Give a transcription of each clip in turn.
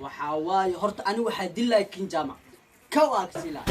waxaa waaye horta ani waxaa dilaa kin jaamac kow agsila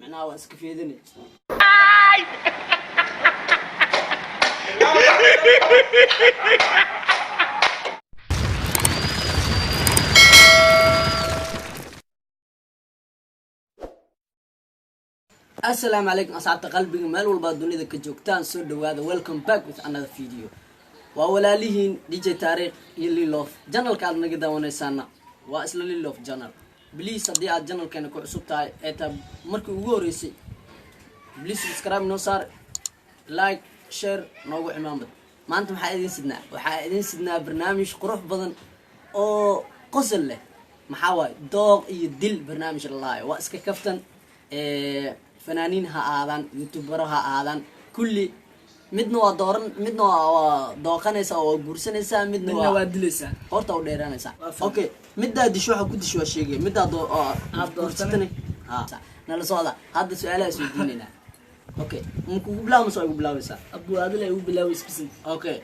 macnaha waa iska feedinay السلام عليكم أصحاب قلبي مال والبادوني كجوكتان سو دوادا welcome back with another video وأولاليهن DJ تاريخ يلي لوف جانل كان نجدا ونسانا وأصل لي لوف جانل بليز أدي على جانل كان يكون عصوب تاعي إتا مركو ووريسي بليز سبسكرايب نوصار لايك شير نوقع محمد ما أنتم حقيقين سدنا وحقيقين سدنا برنامج قروح بدن أو قصل له محاوي دوغ يدل برنامج الله واسك كفتن فنانين ها آذان يوتيوبر ها آذان كل مدنا دورن مدنا داقنيسا أو جورسنيسا مدنا وادليسا قرطة وديرانيسا أوكي مدة دشوا حكود شو الشيء مدة دورسني نلا سؤال هذا سؤال سؤالنا أوكي ممكن بلا مسوي بلا ويسا أبو هذا لا بلا ويسبسن أوكي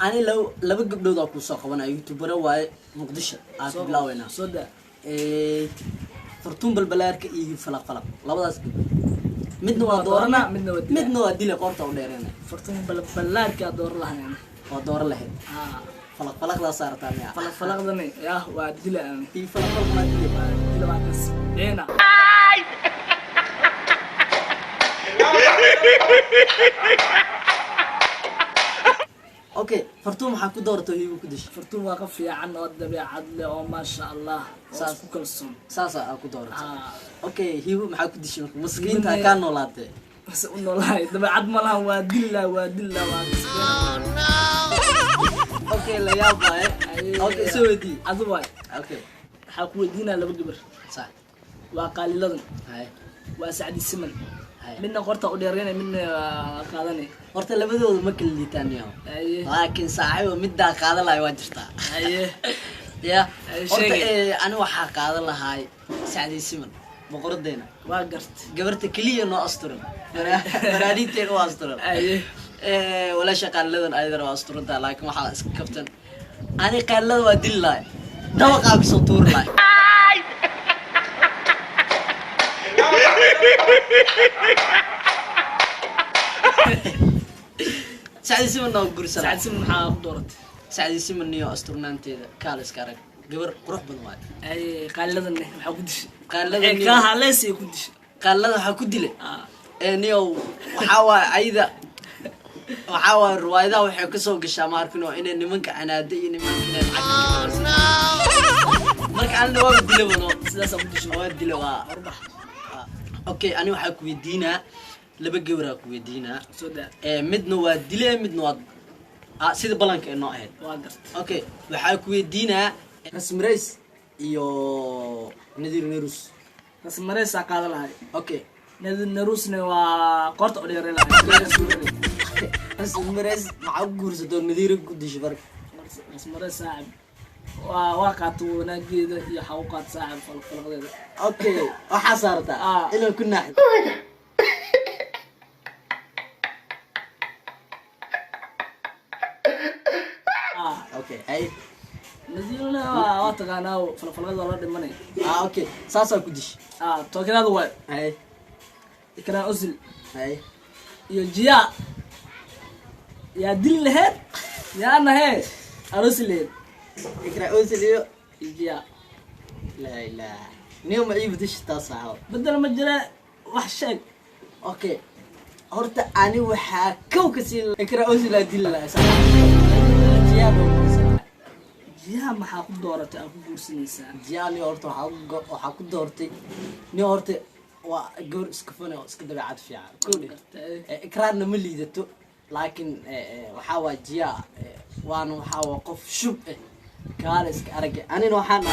أنا لو قبل ذاك وصاخ وأنا يوتيوبر واي مقدش بلا وينا صدق فرتون بالبلارك إيه فلق لبضاس مدنا دورنا مدنا ديله قرطة وديرنا فرتون بالبلارك دور لهنا ودور له فلق لا صار تاني فلق ذني يا واديله أنا إيه فلق ما ديله بعكس هنا أوكي فرتون حكوا دورته هي وكدش فرتون واقف في عنا الدبيع عدل أو ما شاء الله ساس كل صون ساسا أكو دورته أوكي هي محكوا دش مسكين كان نولاته بس إنه لا دبيع عد ملها وادلة أوكي لا يا باي أوكي سويتي عذواي أوكي حكوا دينا لبجبر صح وقال لذن هاي وسعد السمن منا قرطة وديرنا من قادني قرطة لبدو ما كل تاني لكن صاحب مدة قادة لا يواجهتا يا قرطة أنا وحى قادة لا هاي سعد السمن بقرد دينا واقرت قبرت كلية نو أسطورن براديتي نو أسطورن ولا شقال لذن أيضا أسطورن لكن وحى كابتن أنا قال لذن ودل لاي دوقع بسطور لاي سعد سيمن نو غورسا سعد سيمن maxaa doortay سعد سيمن niyo asturnaanteeda kaalis karag gabar qurux badan waay ay qaaladan waxa ku dishay qaaladan ka haleesay ku dishay qaalada waxa ku dilay niyo waxa waay ayda waxa waay ruwaayada waxay ka soo gashaa markino inay nimanka canaada iyo nimanka inay marka aan waa dilay wano sidaas ku dishay waa dilay waa arbax okay ani waxa ku weydiinaa laba gabra ku weydiinaa midna waa dilay midna waa sida balanka inoo ahayd waa gart okay waxa ku weydiinaa rasmreys iyo nadir nerus rasmreys qaada lahay okay nadir nerusna waa qorta u dheeray lahay rasmreys waxa guursato nadir ku dishay bar rasmreys saacib waa qaatu wanaageeda iyo xawqaad saacib falqadeeda okay waxa saarta ila ku naaxid okay ay نزيلنا واتقانا فلفلقد ولا دمني اوكي ساسا كدش توكلاد واي اي كنا أزل اي يجيا يا دل لهد يا أنا هي أرسلين اقرا أزل يجيا لا لا نيوم عيب دش تصاحب بدل ما جرى وحشك اوكي هرت اني وحا كوكسي اقرا أزل دل لا جيها ما حاكم دورتي أكو بورسنيسا جيها ني هرت وحاكم دورتي ني هرت وجور اسكفوني اسكدبي عاد فيها كل اقرارنا ما ليدتو لكن وحاوا جيها وانا وحاوا قف شب كارس ارجع انا waxaan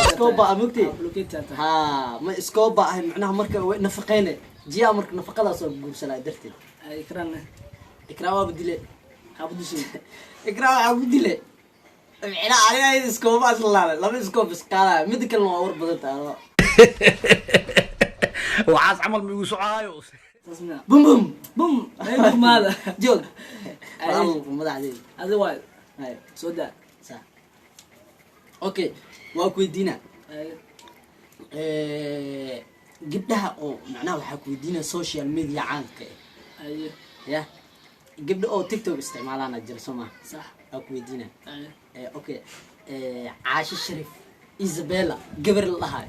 iskooba amugti ha ma iskooba ah macnaha marka way nafaqeene jiya marka nafaqada soo guursanaa darteed ay ikraan badile habdishay ikraan badile macna aniga iskooba aslan laba iskoob iskala mid kale waa war badan taalo waxaas camal ma igu socaayo bum bum bum ay maada joog madaxdeed adi waay hay soo daa sax okay waa ku weydiina haye gabdhaha oo macnaha waxaa ku weydiina social media caanka haye ya gabdha oo tiktok isticmaalaana jira soo maha sax waa ku weydiina haye okay caasho sharif isabella gabar la dhahay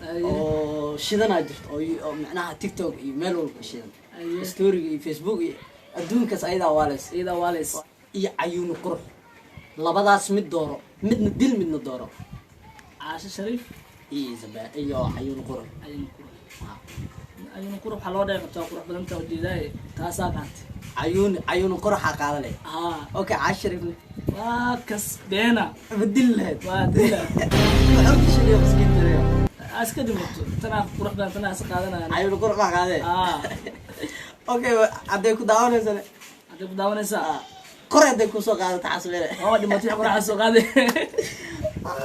haye oo shidanaa jirto oo macnaha tiktok iyo meel walba shidan haye storyga iyo facebook iyo adduunkaas ayadaa waaleys iyada waaleys iyo cayuuni qurux labadaas mid dooro midna dil midna dooro caasho shariif iyo isabella iyo cayuuni qurux ayuu qurux waxaa loo dheer qabtaa qurux badanta oo jeedaaye taasaa qaatay cayuuni quruxaa qaada leh haa okay caasho sharifna waa kas beena badil lahayd waa dila maxuu shiliyo miskiin jiray iska dhimato tanaa qurux badan tanaa is qaadanayaan cayuuni qurux baa qaadee haa okay hadday ku daawanaysana hadday ku daawanaysaa kor hadday kusoo qaadata xasbeele waa dhimatay quraxa soo qaaday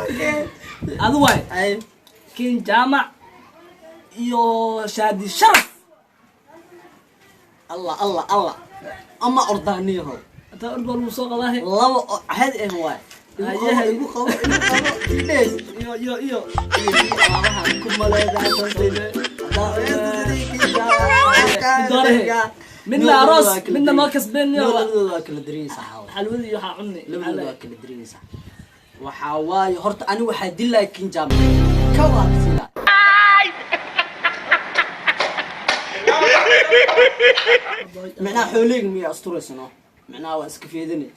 okay adu waay ay kin jaamac iyo shaadi sharaf allah ama ordaaniyaho inta orba lagu soo qadaahe laba oo ahad waay Ayaha. igu qabo idhees iyo labaha ku maleedaa midna aroos midna noo kasbeen labadooda waa kala darinaysaa xalwadii waxaa cunay labadooda waa kala darinaysaa waxaa waaye horta ani waxaa dilaa kinjaam ka waabsila macnaha xooleyga miya asturaysano macnaha waa iska feedinay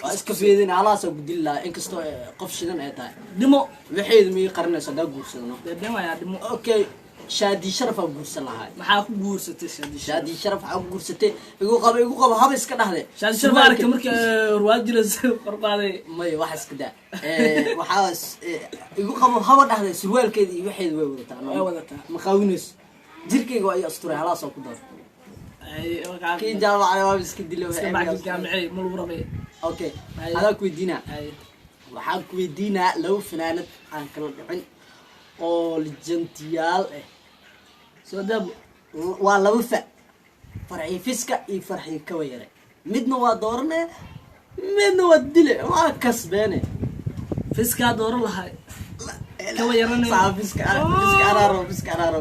waa iska feedinay halaasaa gudil lahaa inkastoo qof shidan ay tahay dhimo waxeedu miyay qarinaysa haddaa guursadano dhimaya dhimo okay shaadi sharafaa guursan lahaa maxaa ku guursatay shaadi shaadi sharaf waxaa ku guursatay igu qabo haba iska dhahde shaadi sharaf arka marka ruwaad jira qorqaaday may wax iska daa waxaas igu qabo haba dhahde surwaalkeeda iyo waxeedu way way wadataa maqaawinayso jirkayga waa iyo asturay halaasoo ku dar ay waxa kii jaamacada waa iska dilay iska macdi jaamicay ma lagu rabay okay adaa ku weydiinaa ay waxaan ku weydiinaa laba fanaanad aan kala dhicin oo lijantiyaal ah soo daabo waa laba farxii fiska iyo farxii kawa yare midna waa doorane midna waa dile waa kasbeene fiska dooro lahay kawa yarane fiska araaro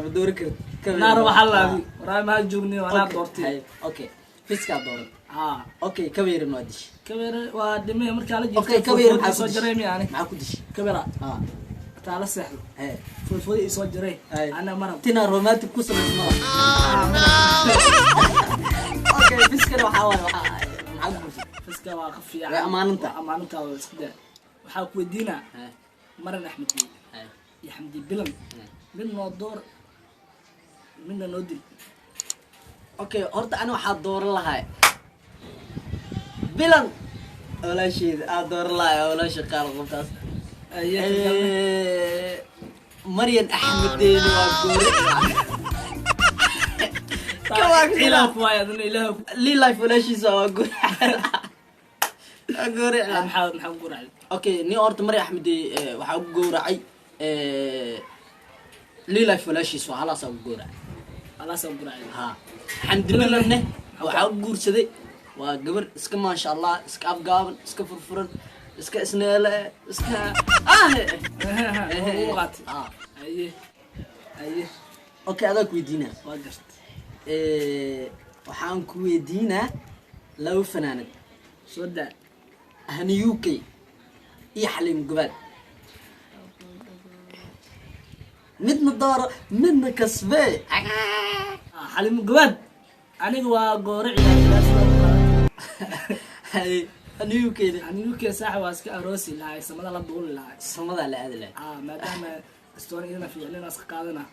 ma doori karid naaro waxa laabi waraa ma joogni wana doortay okay fiska dooran ha okay kawa yare waa dish kabera waa dhimay marka la okay jirto kawa yare maxaa soo soo jaray miyaani maxaa ku dish kabera ha taala seexdo hey fudfudi soo jaray Ay. ana marab tina romantic ku samaysma okay fiska waxa waaye maxaa ku dish fiska waa qafiya Way amaananta. amaananta waa isku daa waxaa ku weydiina hey maran axmed hey iyo xamdi bilan mid noo door midna noo dil okay horta ani waxaa dooran lahay bilan walaasheeda aa dooran lahay walaasha qaar qoftaas maryan axmedeeni waa goore ilaaf waay adna ilaah liilife walaashiisa waa goore waa goore maxaa guracay okay ni horta maryan axmede waxaa ku gowracay liilife walaashiisa waa halaasaa ku gowracay alaasa guracay ha xamdibilanne waxaa ku guursaday waa gabar iska maasha allah iska afgaaban iska furfuran iska isneele iska waqti aye aye okay adaa ku weydiinaa waa gart waxaan ku weydiinaa laba fanaanad soo daa ahni UK iyo xaliim gabaad midna dooro midna kasbee xalim gabaad aniga waa goore ciyaar ahni UK aniga UK saax waa iska aroosi lahay samada la duuli lahay samadaa la aadi lahay maadaama astoon idina fiicnina iska qaadana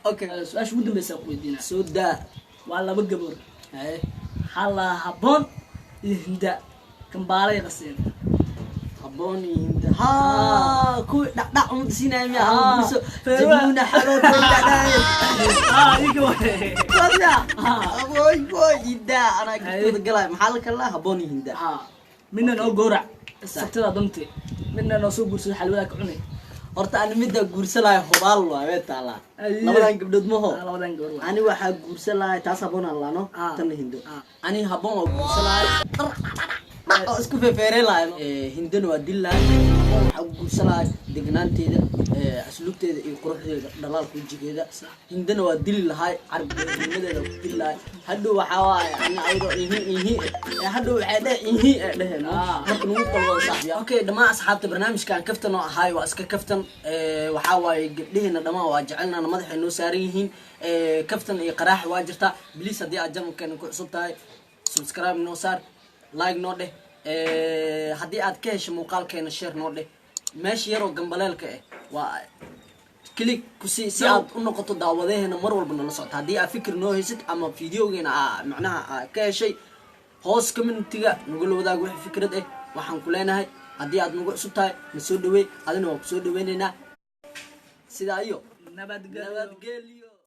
okay su-aasha ugu dambeysa ku weydiina soo daa waa laba gaboor hala haboon iyo hinda kambaalay qaseen haboon iyo hinda ha kuwi dhacdhac umada siinaya miya Ah, guurso feerwa. jabuuna xaloota dhacdhac iga waay Wada. Ah. Boy hinda anaa gurtooda galay maxaa la kala haboon iyo hinda midna noo gowrac sabtada dunti midna noo soo guursada xalwada ka cunay horta ani midda guursanaya hubaal waa way taalaa Aye. labadan gabdhood maho labadan gabar waa ani waxaa guursan lahay taas haboon aan laano Ah. tan hindo Ah. ani haboon waa guursan lahay isku feereelaay hindana waa dillaay waxa uu guursanay degnaanteeda asluubteeda iyo quruxdeeda dhalaalka wajigeeda hindana waa dili lahay carabnimadeeda ku dillaay hadhow waxa waay ana aydo hadhow waxay dheheen marka lagu qalbo saaxiib okay dhamaan asxaabta barnaamijkan kaftan oo ahay waa iska kaftan waxa waay gabdhihiina dhamaan waa jecelnaana madaxay noo saaran yihiin kaftan iyo qaraax waa jirta please hadii aad channelkan ku cusub tahay subscribe noo saar like noo dheh haddii aad ka hesho muuqaalkeena share noo dheh meesha yaroo gambaleelka waa click ku si aad u noqoto daawadaheena mar walba nala socota haddii aad fikir noo haysid ama videogeena macnaha ka heshay hoos community-ga nagula wadaag wixii fikrad waxaan ku leenahay haddii aad nagu cusub tahay na soo dhaweey adina waan ku soo dhaweynaynaa sidaa iyo nabadgelyo